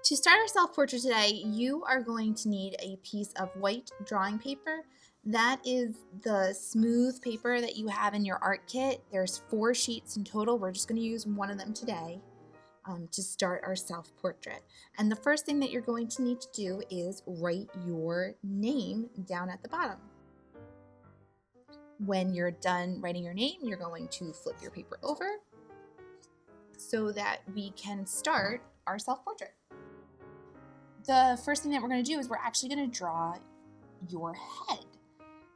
To start our self-portrait today, you are going to need a piece of white drawing paper. That is the smooth paper that you have in your art kit. There's 4 sheets in total. We're just going to use one of them today to start our self-portrait. And the first thing that you're going to need to do is write your name down at the bottom. When you're done writing your name, you're going to flip your paper over so that we can start our self-portrait. The first thing that we're going to do is we're actually going to draw your head.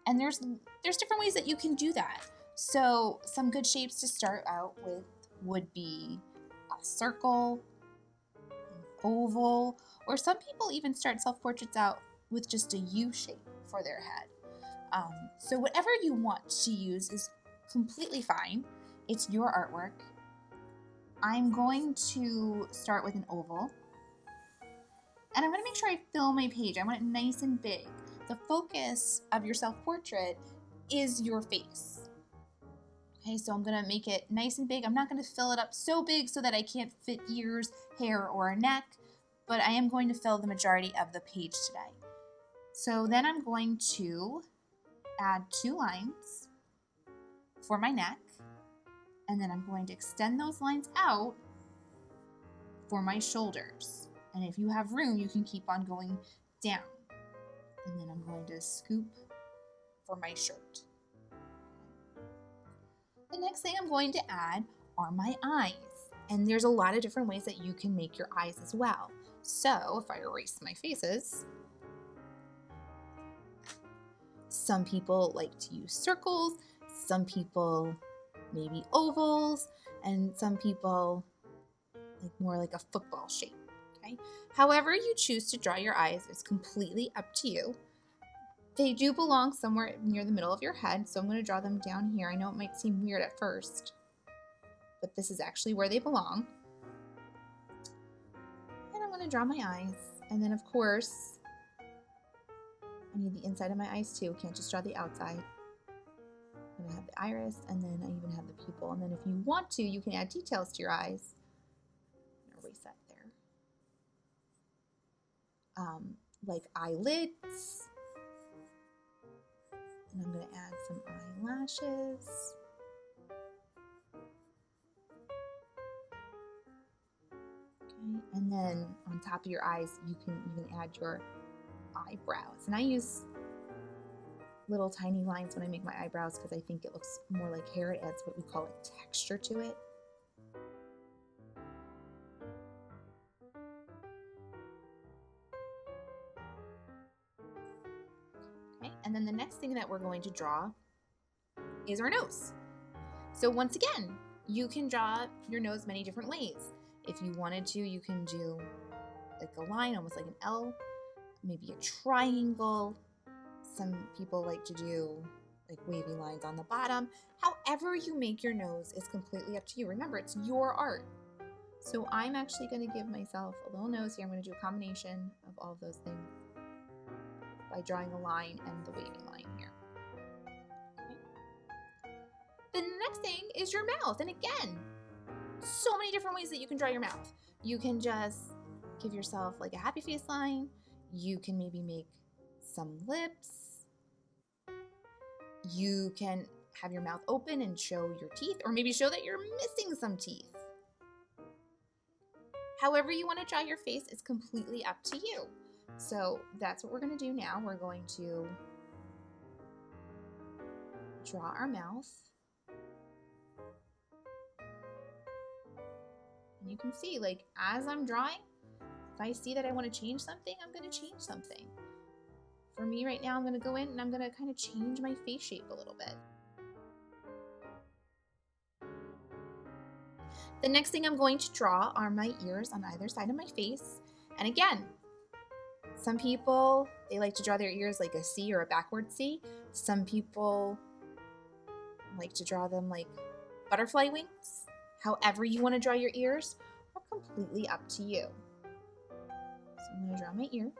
And there's different ways that you can do that. So some good shapes to start out with would be a circle, an oval, or some people even start self-portraits out with just a U shape for their head. So whatever you want to use is completely fine. It's your artwork. I'm going to start with an oval. And I'm going to make sure I fill my page. I want it nice and big. The focus of your self-portrait is your face. Okay, so I'm going to make it nice and big. I'm not going to fill it up so big so that I can't fit ears, hair, or a neck, but I am going to fill the majority of the page today. So then I'm going to add 2 lines for my neck, and then I'm going to extend those lines out for my shoulders. And if you have room, you can keep on going down. And then I'm going to scoop for my shirt. The next thing I'm going to add are my eyes. And there's a lot of different ways that you can make your eyes as well. So if I erase my faces, some people like to use circles, some people maybe ovals, and some people more like a football shape. Okay? However you choose to draw your eyes is completely up to you. They do belong somewhere near the middle of your head, so I'm going to draw them down here. I know it might seem weird at first, but this is actually where they belong. And I'm going to draw my eyes, and then of course I need the inside of my eyes too. Can't just draw the outside. I'm going to have the iris, and then I even have the pupil. And then if you want to, you can add details to your eyes. I'm going to erase that there. Like eyelids. And I'm going to add some eyelashes. Okay, and then on top of your eyes, you can even add your eyebrows. And I use little tiny lines when I make my eyebrows because I think it looks more like hair. It adds what we call a texture to it. Okay, and then the next thing that we're going to draw is our nose. So once again, you can draw your nose many different ways. If you wanted to, you can do like a line, almost like an L, maybe a triangle. Some people like to do like wavy lines on the bottom. However you make your nose is completely up to you. Remember, it's your art. So I'm actually going to give myself a little nose here. I'm going to do a combination of all of those things by drawing a line and the wavy line here. Okay. The next thing is your mouth. And again, so many different ways that you can draw your mouth. You can just give yourself like a happy face line. You can maybe make some lips. You can have your mouth open and show your teeth, or maybe show that you're missing some teeth. However you want to draw your face is completely up to you. So that's what we're going to do now. We're going to draw our mouth. And you can see, like, as I'm drawing, if I see that I want to change something, I'm going to change something. For me right now, I'm going to go in and I'm going to kind of change my face shape a little bit. The next thing I'm going to draw are my ears on either side of my face. And again, some people, they like to draw their ears like a C or a backward C. Some people like to draw them like butterfly wings. However you want to draw your ears are completely up to you. So I'm going to draw my ears.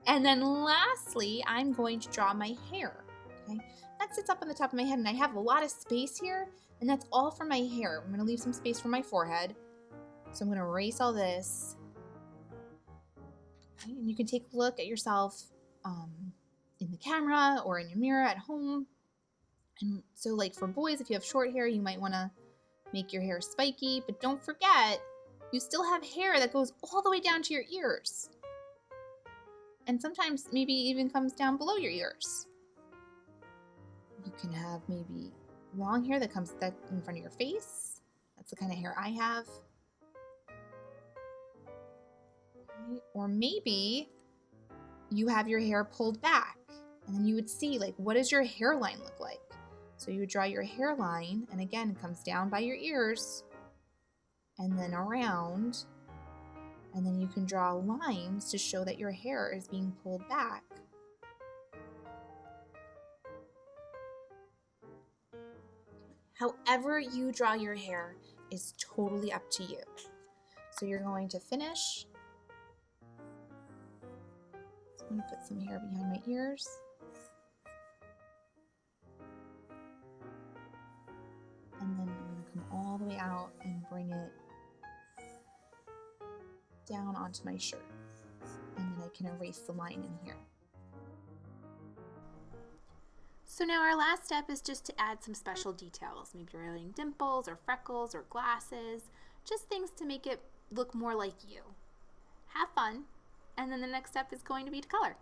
And then lastly, I'm going to draw my hair. Okay, that sits up on the top of my head, and I have a lot of space here, and that's all for my hair. I'm going to leave some space for my forehead. So I'm going to erase all this. Okay, and you can take a look at yourself in the camera or in your mirror at home. And so like for boys, if you have short hair, you might want to make your hair spiky, but don't forget, you still have hair that goes all the way down to your ears. And sometimes maybe even comes down below your ears. You can have maybe long hair that comes in front of your face. That's the kind of hair I have. Okay. Or maybe you have your hair pulled back, and then you would see, like, what does your hairline look like? So you would draw your hairline, and again, it comes down by your ears, and then around, and then you can draw lines to show that your hair is being pulled back. However you draw your hair is totally up to you. So you're going to finish. So I'm going to put some hair behind my ears. And then I'm going to come all the way out and bring it down onto my shirt. And then I can erase the line in here. So now our last step is just to add some special details. Maybe you're adding dimples or freckles or glasses, just things to make it look more like you. Have fun, and then the next step is going to be to color.